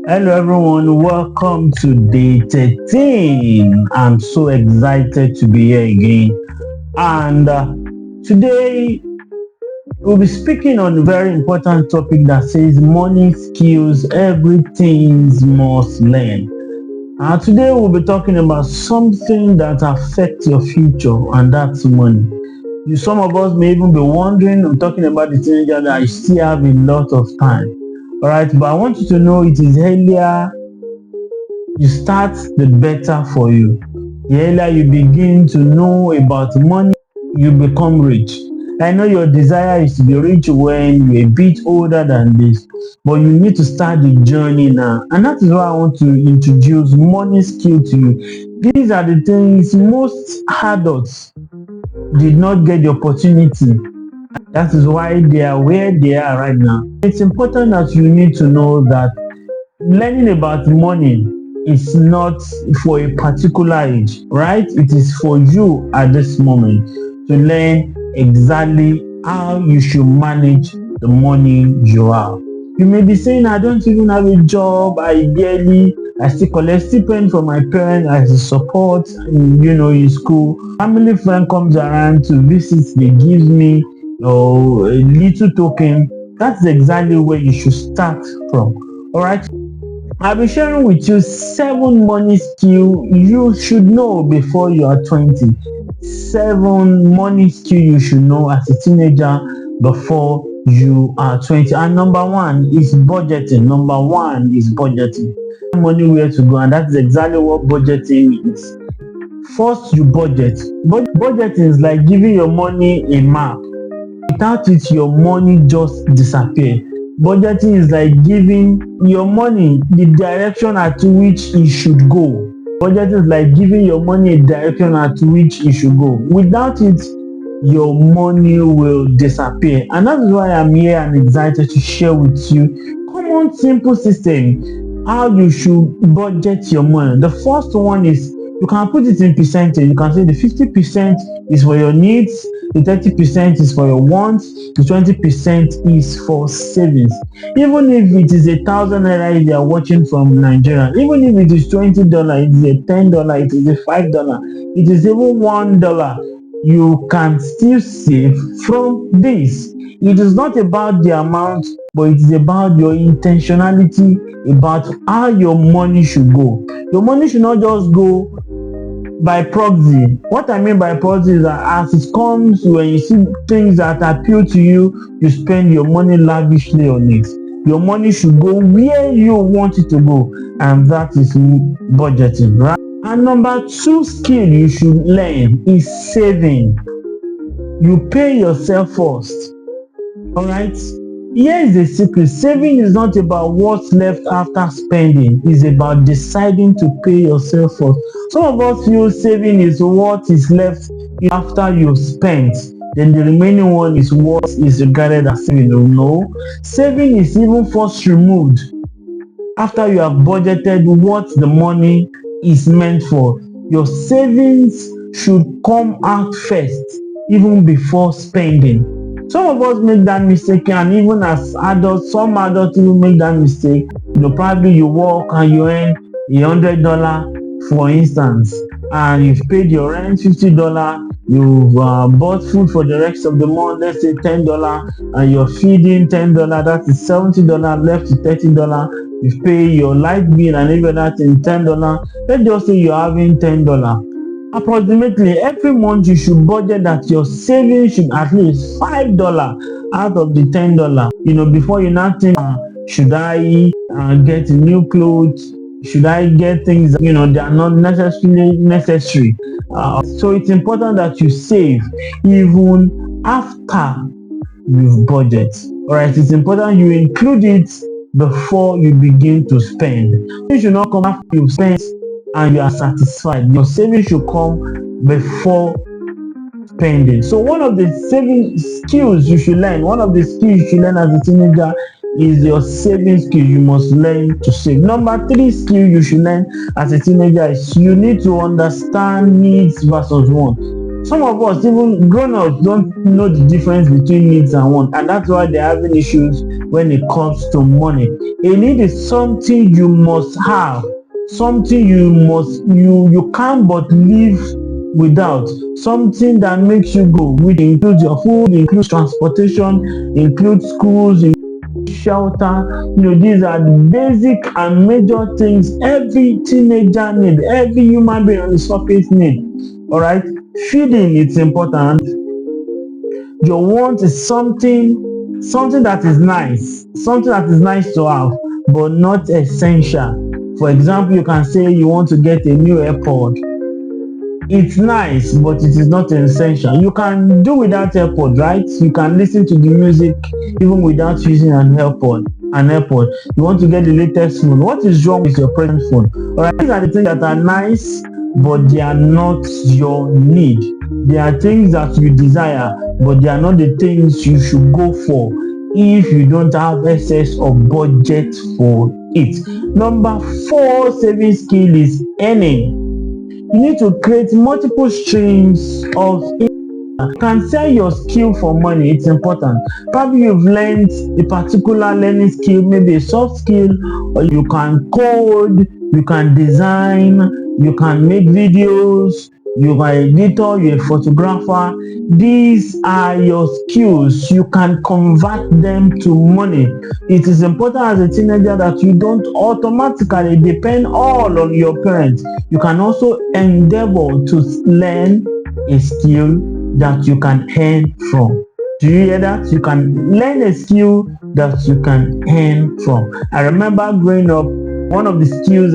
Hello everyone, welcome to day 13. I'm so excited to be here again. And today we'll be speaking on a very important topic that says money skills, everything must learn. Today we'll be talking about something that affects your future, and that's money. Some of us may even be wondering, I'm talking about the teenager that I still have a lot of time. All right, but I want you to know it is earlier you start, the better for you. The earlier you begin to know about money, you become rich. I know your desire is to be rich when you're a bit older than this, but you need to start the journey now. And that is why I want to introduce money skill to you. These are the things most adults did not get the opportunity. That is why they are where they are right now. It's important that you need to know that learning about money is not for a particular age, right? It is for you at this moment to learn exactly how you should manage the money you have. You may be saying, I don't even have a job, I still collect stipend from my parents as a support in school. Family friend comes around to visit, they give me a little token. That's exactly where you should start from. All right. I'll be sharing with you 7 money skill you should know before you are 20. 7 money skill you should know as a teenager before you are 20. And number one is budgeting. Money where to go, and that's exactly what budgeting is. First, you budget. Budgeting is like giving your money a map. Without it, your money just disappear. Budgeting is like giving your money the direction at which it should go. Budgeting is like giving your money a direction at which it should go. Without it, your money will disappear. And that is why I'm here and excited to share with you common simple system how you should budget your money. The first one is you can put it in percentage. You can say the 50% is for your needs, the 30% is for your wants, the 20% is for savings. Even if it is 1,000 naira, if you are watching from Nigeria, even if it is $20, it is a $10, it is a $5, it is even $1, you can still save from this. It is not about the amount, but it is about your intentionality about how your money should go. Your money should not just go by proxy. What I mean by proxy is that as it comes, when you see things that appeal to you, you spend your money lavishly on it. Your money should go where you want it to go, and that is budgeting, right? And number 2 skill you should learn is saving. You pay yourself first. All right. Here is the secret. Saving is not about what's left after spending. It's about deciding to pay yourself first. Some of us feel saving is what is left after you've spent. Then the remaining one is what is regarded as saving. No. Saving is even first removed after you have budgeted what the money is meant for. Your savings should come out first, even before spending. Some of us make that mistake, and even as adults, some adults even make that mistake. Probably you work and you earn $100, for instance, and you've paid your rent $50. You've bought food for the rest of the month, let's say $10, and you're feeding $10. That is $70 left to $30. You pay your light bill and every other thing $10. Let's just say you're having $10. Approximately every month you should budget that your savings should at least $5 out of the $10. Before you now think, should I get new clothes? Should I get things they are not necessarily necessary? So it's important that you save even after you've budget. All right, it's important you include it before you begin to spend. You should not come after you've spent and you are satisfied. Your savings should come before spending. So one of the saving skills you should learn, as a teenager is your saving skill. You must learn to save. Number 3 skill you should learn as a teenager is you need to understand needs versus want. Some of us, even grown-ups, don't know the difference between needs and want, and that's why they're having issues when it comes to money. A need is something you must have, something you can't but live without, something that makes you go, which includes your food, includes transportation, includes schools, includes shelter. These are the basic and major things every teenager need, every human being on the surface need. All right, feeding, it's important. Your want is something that is nice, something that is nice to have, but not essential. For example, you can say you want to get a new AirPod. It's nice, but it is not essential. You can do without AirPod, right? You can listen to the music even without using an AirPod. You want to get the latest phone. What is wrong with your present phone? All right, these are the things that are nice, but they are not your need. They are things that you desire, but they are not the things you should go for if you don't have excess of budget for it. Number 4 saving skill is earning. You need to create multiple streams of income. You can sell your skill for money. It's important. Probably you've learned a particular learning skill, maybe a soft skill, or you can code, you can design, you can make videos, you're an editor, you're a photographer. These are your skills. You can convert them to money. It is important as a teenager that you don't automatically depend all on your parents. You can also endeavor to learn a skill that you can earn from. Do you hear that? You can learn a skill that you can earn from. I remember growing up, one of the skills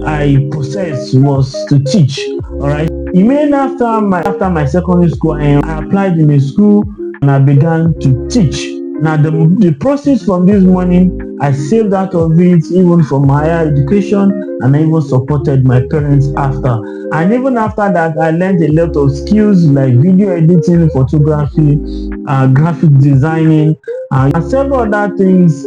I possessed was to teach. All right. Immediately after my secondary school, I applied in a school and I began to teach. Now the proceeds from this money, I saved out of it even for my higher education, and I even supported my parents after. And even after that, I learned a lot of skills like video editing, photography, graphic designing, and several other things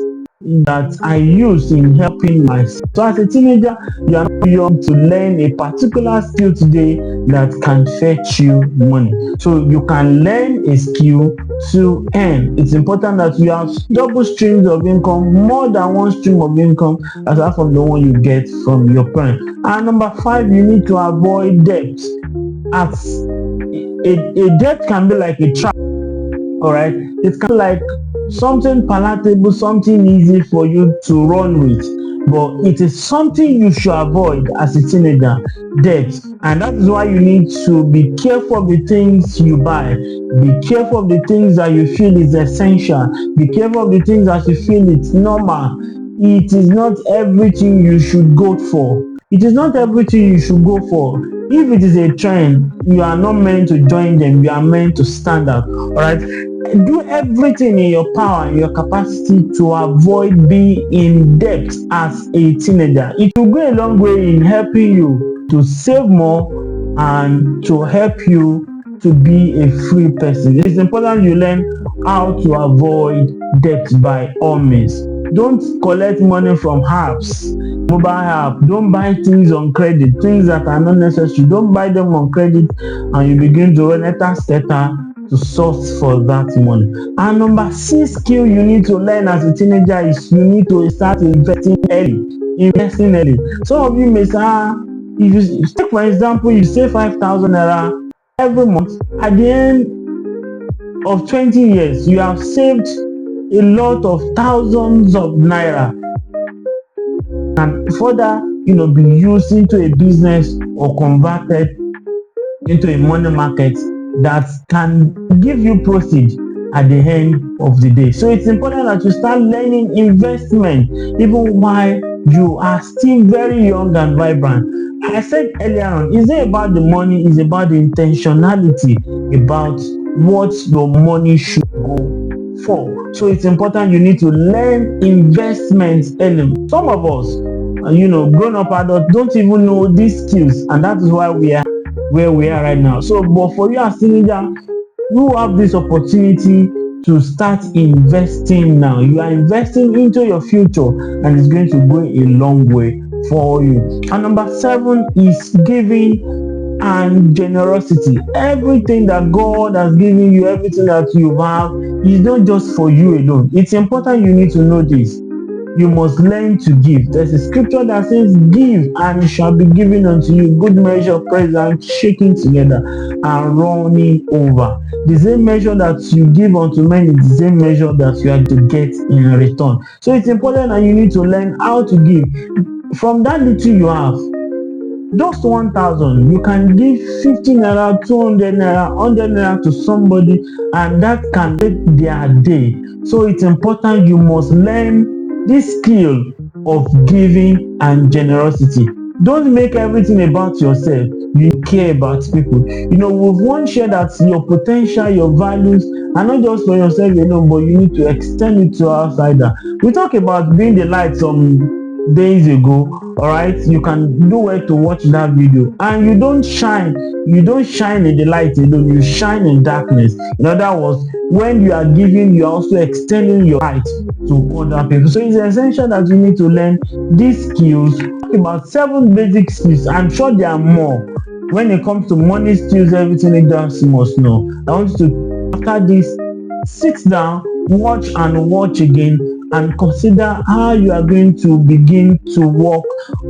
that I use in helping myself. So as a teenager, you are not young to learn a particular skill today that can fetch you money. So you can learn a skill to earn. It's important that you have double streams of income, more than one stream of income aside from the one you get from your parents. And number 5, you need to avoid debt. As a debt can be like a trap. All right, it's kind of like something palatable, something easy for you to run with, but it is something you should avoid as a teenager, debt. And that is why you need to be careful of the things you buy. Be careful of the things that you feel is essential. Be careful of the things that you feel it's normal. It is not everything you should go for. It is not everything you should go for. If it is a trend, you are not meant to join them. You are meant to stand out. All right. Do everything in your power and your capacity to avoid being in debt as a teenager. It will go a long way in helping you to save more and to help you to be a free person. It's important you learn how to avoid debt by all means. Don't collect money from apps, mobile app. Don't buy things on credit, things that are not necessary. Don't buy them on credit and you begin to run to source for that money. And number 6 skill you need to learn as a teenager is you need to start investing early. Some of you may say, if you take for example, you save 5,000 naira every month. At the end of 20 years, you have saved a lot of thousands of naira, and further, be used into a business or converted into a money market that can give you proceeds at the end of the day. So it's important that you start learning investment even while you are still very young and vibrant. I said earlier on, it's not about the money, it's about the intentionality about what your money should go for. So it's important you need to learn investments early. Some of us, grown up adults don't even know these skills, and that is why we are where we are right now. So, but for you as teenager, you have this opportunity to start investing now. You are investing into your future, and it's going to go a long way for you. And number 7 is giving and generosity. Everything that God has given you, everything that you have, is not just for you alone. It's important you need to know this. you must learn to give. There's a scripture that says, give and it shall be given unto you, good measure, pressed and shaking together and running over. The same measure that you give unto men is the same measure that you are to get in return. So it's important that you need to learn how to give. From that little you have, just 1,000, you can give 50 naira, 200 naira, 100 naira to somebody, and that can make their day. So it's important you must learn this skill of giving and generosity. Don't make everything about yourself. You care about people. You know, we've once shared that your potential, your values are not just for yourself alone, but you need to extend it to outsider. We talk about being the light some days ago. All right, you can do well to watch that video. And you don't shine in the light alone, you shine in darkness. In other words, when you are giving, you are also extending your light to other people. So it's essential that you need to learn these skills. Talk about 7 basic skills. I'm sure there are more. When it comes to money skills, everything leaders must know. I want you to, after this, sit down, watch again, and consider how you are going to begin to work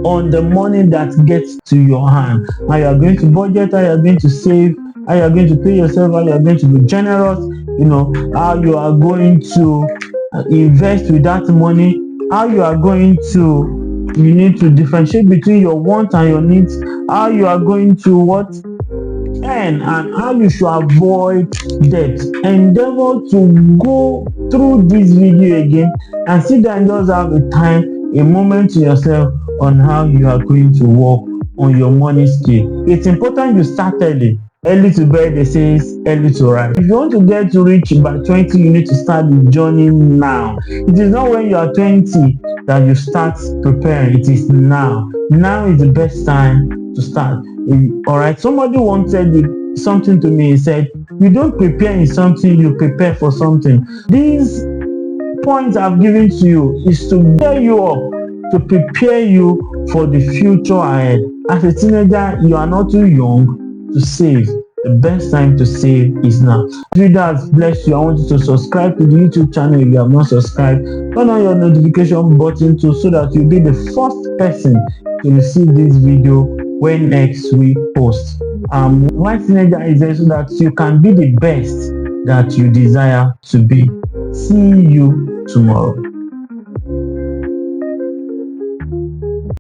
on the money that gets to your hand. How you are going to budget, how you are going to save, how you are going to pay yourself, how you are going to be generous, you know, how you are going to invest with that money, how you are going to, you need to differentiate between your wants and your needs, how you are going to earn, and how you should avoid debt. Endeavor to go through this video again and sit down and just have a moment to yourself on how you are going to work on your money skill. It's important you start early. Early to bed, they say, early to rise. If you want to get rich by 20, you need to start the journey now. It is not when you are 20 that you start preparing. It is now. Now is the best time to start. All right. Somebody once said something to me. He said, you don't prepare in something, you prepare for something. These points I've given to you is to gear you up, to prepare you for the future ahead. As a teenager, you are not too young to save. The best time to save is now. If the video has blessed you, I want you to subscribe to the YouTube channel if you have not subscribed. Turn on your notification button too, so that you'll be the first person to receive this video when next we post. Why Teenager is there so that you can be the best that you desire to be. See you tomorrow.